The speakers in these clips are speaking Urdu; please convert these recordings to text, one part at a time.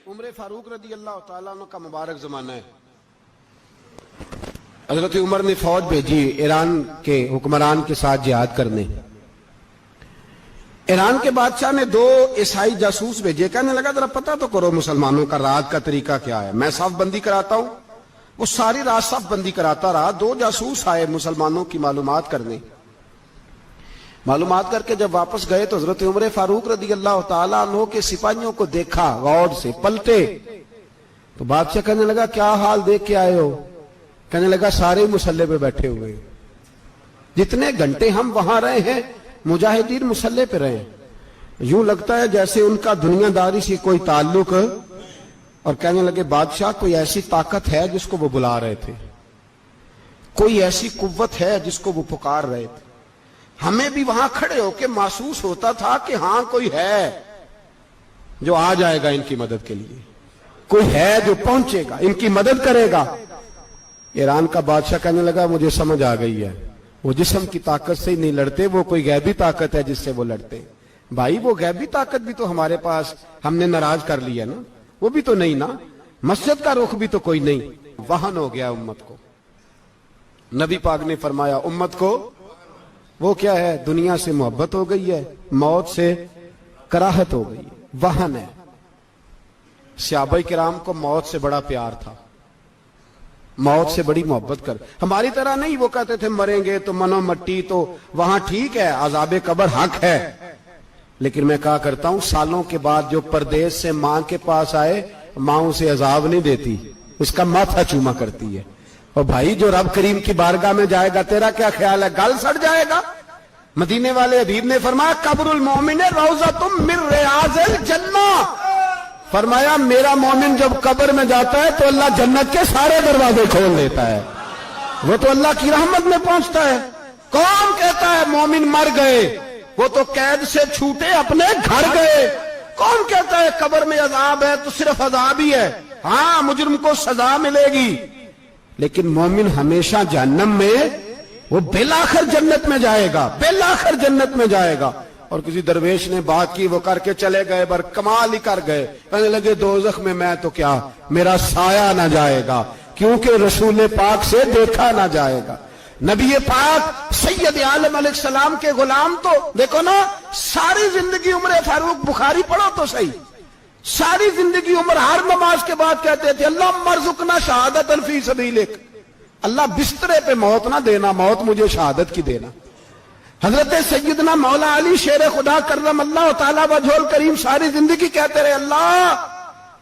عمر فاروق رضی اللہ تعالیٰ عنہ کا مبارک زمانہ ہے. حضرت عمر نے فوج بھیجی ایران کے حکمران کے ساتھ جہاد کرنے. ایران کے بادشاہ نے 2 عیسائی جاسوس بھیجے. کہنے لگا ذرا پتہ تو کرو مسلمانوں کا رات کا طریقہ کیا ہے, میں صف بندی کراتا ہوں. وہ ساری رات صف بندی کراتا رہا. 2 جاسوس آئے مسلمانوں کی معلومات کرنے. معلومات کر کے جب واپس گئے تو حضرت عمر فاروق رضی اللہ تعالیٰ عنہ کے سپاہیوں کو دیکھا, غور سے پلٹے. تو بادشاہ کہنے لگا کیا حال دیکھ کے آئے ہو؟ کہنے لگا سارے مسلح پہ بیٹھے ہوئے, جتنے گھنٹے ہم وہاں رہے ہیں مجاہدین مسلح پہ رہے ہیں. یوں لگتا ہے جیسے ان کا دنیا داری سے کوئی تعلق. اور کہنے لگے بادشاہ کوئی ایسی طاقت ہے جس کو وہ بلا رہے تھے, کوئی ایسی قوت ہے جس کو وہ پکار رہے تھے. ہمیں بھی وہاں کھڑے ہو کے محسوس ہوتا تھا کہ ہاں کوئی ہے جو آ جائے گا ان کی مدد کے لیے, کوئی ہے جو پہنچے گا ان کی مدد کرے گا. ایران کا بادشاہ کہنے لگا مجھے سمجھ آ گئی ہے, وہ جسم کی طاقت سے ہی نہیں لڑتے, وہ کوئی غیبی طاقت ہے جس سے وہ لڑتے. بھائی وہ غیبی طاقت بھی تو ہمارے پاس ہم نے ناراض کر لیا نا, وہ بھی تو نہیں نا, مسجد کا رخ بھی تو کوئی نہیں. وہن ہو گیا امت کو. نبی پاک نے فرمایا امت کو وہ کیا ہے, دنیا سے محبت ہو گئی ہے, موت سے کراہت ہو گئی ہے, وہن ہے. صحابہ کرام کو موت سے بڑا پیار تھا, موت سے بڑی محبت کر. ہماری طرح نہیں, وہ کہتے تھے مریں گے تو منو مٹی, تو وہاں ٹھیک ہے عذاب قبر حق ہے, لیکن میں کہا کرتا ہوں سالوں کے بعد جو پردیس سے ماں کے پاس آئے, ماں اسے عذاب نہیں دیتی, اس کا ماتھا چوما کرتی ہے. اور بھائی جو رب کریم کی بارگاہ میں جائے گا تیرا کیا خیال ہے, گل سڑ جائے گا؟ مدینے والے حبیب نے فرمایا قبر المومن روضۃ من ریاض الجنہ. فرمایا میرا مومن جب قبر میں جاتا ہے تو اللہ جنت کے سارے دروازے کھول دیتا ہے, وہ تو اللہ کی رحمت میں پہنچتا ہے. کون کہتا ہے مومن مر گئے, وہ تو قید سے چھوٹے اپنے گھر گئے. کون کہتا ہے قبر میں عذاب ہے تو صرف عذاب ہی ہے, ہاں مجرم کو سزا ملے گی, لیکن مومن ہمیشہ جہنم میں, وہ بالآخر جنت میں جائے گا, بالآخر جنت میں جائے گا. اور کسی درویش نے بات کی, وہ کر کے چلے گئے, بر کمال ہی کر گئے. کہنے لگے دوزخ میں میں تو کیا, میرا سایہ نہ جائے گا, کیونکہ رسول پاک سے دیکھا نہ جائے گا. نبی پاک سید عالم علیہ السلام کے غلام تو دیکھو نا, ساری زندگی عمر فاروق بخاری پڑھو تو صحیح, ساری زندگی عمر ہر نماز کے بعد کہتے تھے اللہ مرزقنا شہادت فی سبیلک, اللہ بسترے پہ موت نہ دینا, موت مجھے شہادت کی دینا. حضرت سیدنا مولا علی شیر خدا کرم اللہ تعالیٰ وجہ الکریم ساری زندگی کہتے رہے اللہ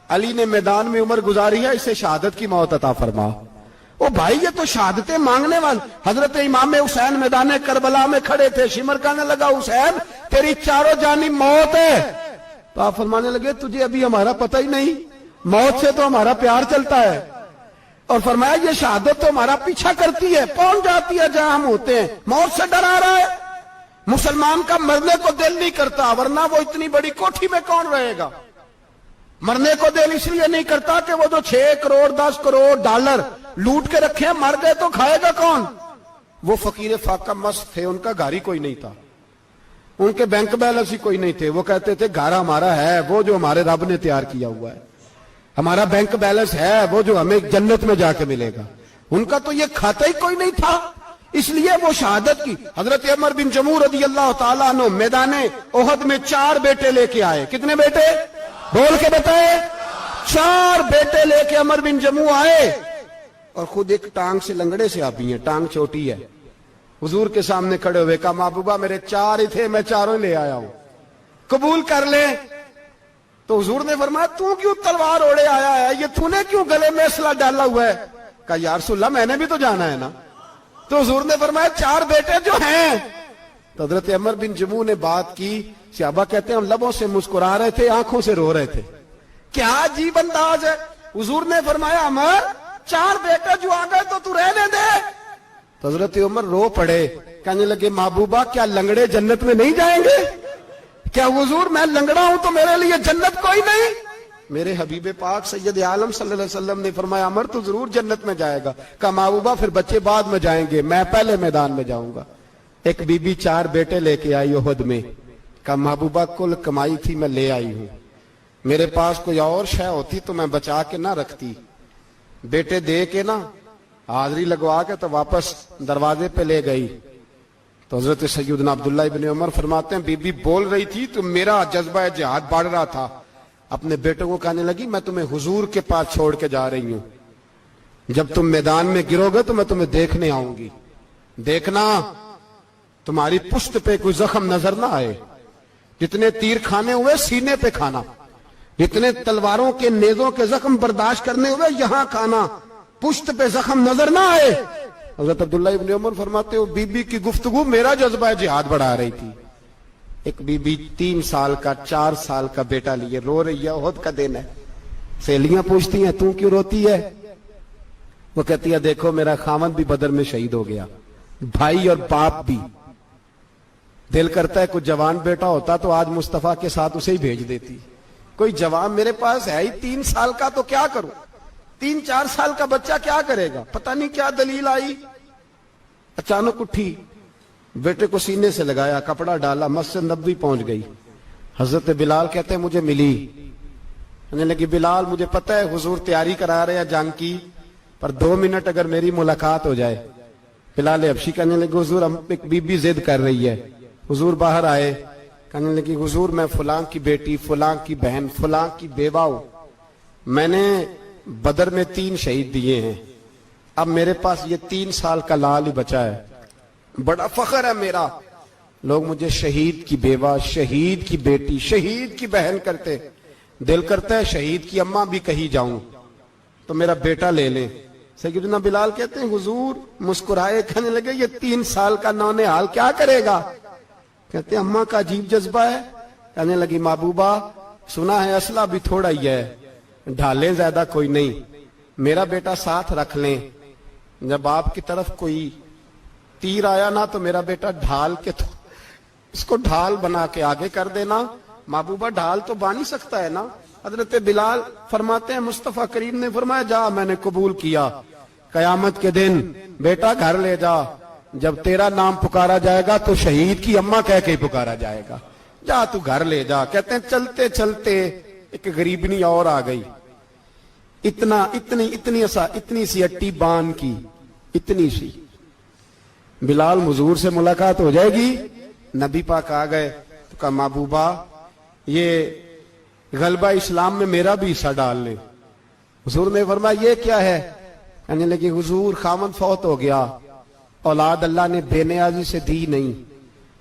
علی نے میدان میں عمر گزاری ہے, اسے شہادت کی موت عطا فرما. او بھائی یہ تو شہادتیں مانگنے والے. حضرت امام حسین میدان کربلا میں کھڑے تھے, شمر کہنے لگا حسین تیری چاروں جانب موت ہے. تو آپ فرمانے لگے تجھے ابھی ہمارا پتہ ہی نہیں, موت سے تو ہمارا پیار چلتا ہے. اور فرمایا یہ شہادت تو ہمارا پیچھا کرتی ہے, پہنچ جاتی ہے جہاں ہم ہوتے ہیں. موت سے ڈرا رہا ہے. مسلمان کا مرنے کو دل نہیں کرتا, ورنہ وہ اتنی بڑی کوٹھی میں کون رہے گا. مرنے کو دل اس لیے نہیں کرتا کہ وہ جو 6 کروڑ 10 کروڑ ڈالر لوٹ کے رکھے, مر گئے تو کھائے گا کون. وہ فقیر فاقہ مست تھے, ان کا گھر ہی کوئی نہیں تھا, ان کے بینک بیلنس ہی کوئی نہیں تھے. وہ کہتے تھے گھر ہمارا ہے وہ جو ہمارے رب نے تیار کیا ہوا ہے, ہمارا بینک بیلنس ہے وہ جو ہمیں جنت میں جا کے ملے گا. ان کا تو یہ کھاتا ہی کوئی نہیں تھا, اس لیے وہ شہادت کی. حضرت عمر بن جموع رضی اللہ تعالیٰ عنہ میدان احد میں 4 بیٹے لے کے آئے. کتنے بیٹے بول کے بتائے؟ 4 بیٹے لے کے عمر بن جموع آئے, اور خود ایک ٹانگ سے لنگڑے سے آپی ہیں, ٹانگ چھوٹی ہے. حضور کے سامنے کھڑے ہوئے کہا محبوبہ میرے 4 ہی تھے, میں 4 لے آیا ہوں, قبول کر لے. تو حضور نے فرمایا تو کیوں تلوار اوڑے آیا ہے, یہ تو نے کیوں گلے میں اسلحہ ڈالا ہوا ہے؟ کہا یا رسول اللہ میں نے بھی تو جانا ہے نا. تو حضور نے فرمایا 4 بیٹے جو ہیں. تو حضرت عمر بن جموع نے بات کی. صحابہ کہتے ہیں ہم لبوں سے مسکرا رہے تھے, آنکھوں سے رو رہے تھے, کیا عجیب انداز ہے. حضور نے فرمایا عمر 4 بیٹے جو آ گئے تو رہنے دے. تو حضرت عمر رو پڑے, کہنے لگے محبوبہ کیا لنگڑے جنت میں نہیں جائیں گے؟ کیا حضور میں لنگڑا ہوں تو میرے لیے جنت کوئی نہیں؟ میرے حبیب پاک سید عالم صلی اللہ علیہ وسلم نے فرمایا عمر تو ضرور جنت میں جائے گا. کہا محبوبہ پھر بچے بعد میں جائیں گے, میں پہلے میدان میں جاؤں گا. ایک بی بی 4 بیٹے لے کے آئی احد میں. کہا محبوبہ کل کمائی تھی میں لے آئی ہوں, میرے پاس کوئی اور شے ہوتی تو میں بچا کے نہ رکھتی. بیٹے دے کے نا حاضری لگوا کے تو واپس دروازے پہ لے گئی. تو حضرت سیدنا عبداللہ ابن عمر فرماتے ہیں بی بی بول رہی تھی تو میرا جذبہ جہاد بڑھ رہا تھا. اپنے بیٹوں کو کہنے لگی میں تمہیں حضور کے پاس چھوڑ کے جا رہی ہوں, جب تم میدان میں گرو گے تو میں تمہیں دیکھنے آؤں گی. دیکھنا تمہاری پشت پہ کوئی زخم نظر نہ آئے. جتنے تیر کھانے ہوئے سینے پہ کھانا, جتنے تلواروں کے نیزوں کے زخم برداشت کرنے ہوئے یہاں کھانا, پشت پہ زخم نظر نہ آئے. حضرت عبداللہ ابن عمر فرماتے ہو بی بی کی گفتگو میرا جذبہ جہاد بڑھا رہی تھی. ایک بی بی 3 سال کا 4 سال کا بیٹا لیے رو رہی ہے, احد کا دن ہے. سہیلیاں پوچھتی ہیں تو کیوں روتی ہے؟ وہ کہتی ہے دیکھو میرا خاوند بھی بدر میں شہید ہو گیا, بھائی اور باپ بھی. دل کرتا ہے کوئی جوان بیٹا ہوتا تو آج مصطفیٰ کے ساتھ اسے ہی بھیج دیتی. کوئی جوان میرے پاس ہے ہی 3 سال کا تو کیا کروں, 3-4 سال کا بچہ کیا کرے گا؟ پتہ نہیں کیا دلیل آئی, اچانک اٹھی, بیٹے کو سینے سے لگایا, کپڑا ڈالا, مسجد نبوی پہنچ گئی. حضرت بلال کہتے ہیں مجھے ملی, کہنے لگی بلال مجھے پتہ ہے حضور تیاری کرا رہے ہیں جنگ کی, پر 2 منٹ اگر میری ملاقات ہو جائے. بلال حبشی کہنے لگے حضور ہم ایک بی بی ضد کر رہی ہے. حضور باہر آئے, کہنے لگی حضور میں فلاں کی بیٹی, فلاں کی بہن, فلاں کی بیوہ ہوں, میں نے بدر میں 3 شہید دیے ہیں, اب میرے پاس یہ 3 سال کا لال ہی بچا ہے, بڑا فخر ہے میرا. لوگ مجھے شہید کی بیوہ, شہید کی بیٹی, شہید کی بہن کرتے. دل کرتا ہے شہید کی اماں بھی کہیں جاؤں تو میرا بیٹا لے لیں. سیدنا بلال کہتے ہیں حضور مسکرائے, کہنے لگے یہ 3 سال کا نونہال کیا کرے گا؟ کہتے ہیں اماں کا عجیب جذبہ ہے. کہنے لگی محبوبہ سنا ہے اسلحہ بھی تھوڑا ہی ہے, ڈھالیں زیادہ کوئی نہیں, میرا بیٹا ساتھ رکھ لیں, جب آپ کی طرف کوئی تیر آیا نا تو میرا بیٹا ڈھال کے تو اس کو ڈھال بنا کے آگے کر دینا. محبوبہ ڈھال تو بان ہی سکتا ہے نا. حضرت بلال فرماتے ہیں مصطفیٰ کریم نے فرمایا جا میں نے قبول کیا, قیامت کے دن بیٹا گھر لے جا, جب تیرا نام پکارا جائے گا تو شہید کی اماں کہہ کے پکارا جائے گا, جا تو گھر لے جا. کہتے ہیں چلتے چلتے ایک غریبنی اور آ گئی, اتنی سی اٹی بان کی, اتنی سی. بلال حضور سے ملاقات ہو جائے گی. نبی پاک آ گئے تو کہا محبوبہ یہ غلبہ اسلام میں میرا بھی حصہ ڈال لیں. حضور نے فرمایا یہ کیا ہے؟ کہنے لگی حضور خامد فوت ہو گیا, اولاد اللہ نے بے نیازی سے دی نہیں,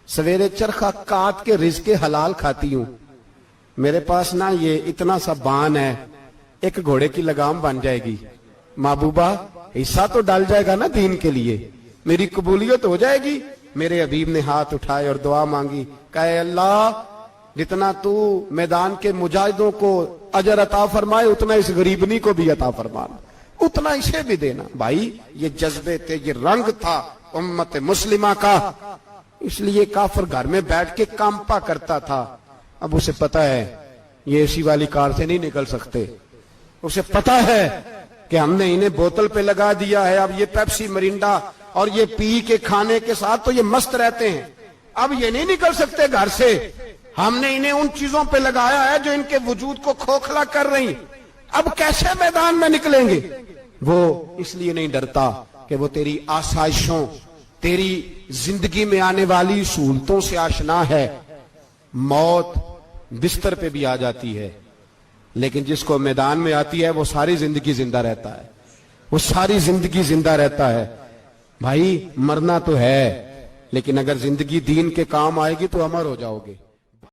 سویرے چرخہ کاٹ کے رزق حلال کھاتی ہوں, میرے پاس نا یہ اتنا سا بان ہے, ایک گھوڑے کی لگام بن جائے گی. محبوبہ حصہ تو ڈال جائے گا نا دین کے لیے, میری قبولیت ہو جائے گی. میرے حبیب نے ہاتھ اٹھائے اور دعا مانگی, کہے اللہ جتنا تو میدان کے مجاہدوں کو اجر عطا فرمائے اتنا اس غریبنی کو بھی عطا فرمانا, اتنا اسے بھی دینا. بھائی یہ جذبے تھے, یہ رنگ تھا امت مسلمہ کا, اس لیے کافر گھر میں بیٹھ کے کامپا کرتا تھا. اب اسے پتا ہے یہ اسی والی کار سے نہیں نکل سکتے, اسے پتا ہے کہ ہم نے انہیں بوتل پہ لگا دیا ہے, اب یہ پیپسی مرینڈا اور یہ پی کے کھانے کے ساتھ تو یہ مست رہتے ہیں, اب یہ نہیں نکل سکتے گھر سے. ہم نے انہیں ان چیزوں پہ لگایا ہے جو ان کے وجود کو کھوکھلا کر رہی, اب کیسے میدان میں نکلیں گے؟ وہ اس لیے نہیں ڈرتا کہ وہ تیری آسائشوں, تیری زندگی میں آنے والی سہولتوں سے آشنا ہے. موت بستر پہ بھی آ جاتی ہے, لیکن جس کو میدان میں آتی ہے وہ ساری زندگی زندہ رہتا ہے, وہ ساری زندگی زندہ رہتا ہے. بھائی مرنا تو ہے, لیکن اگر زندگی دین کے کام آئے گی تو امر ہو جاؤ گے.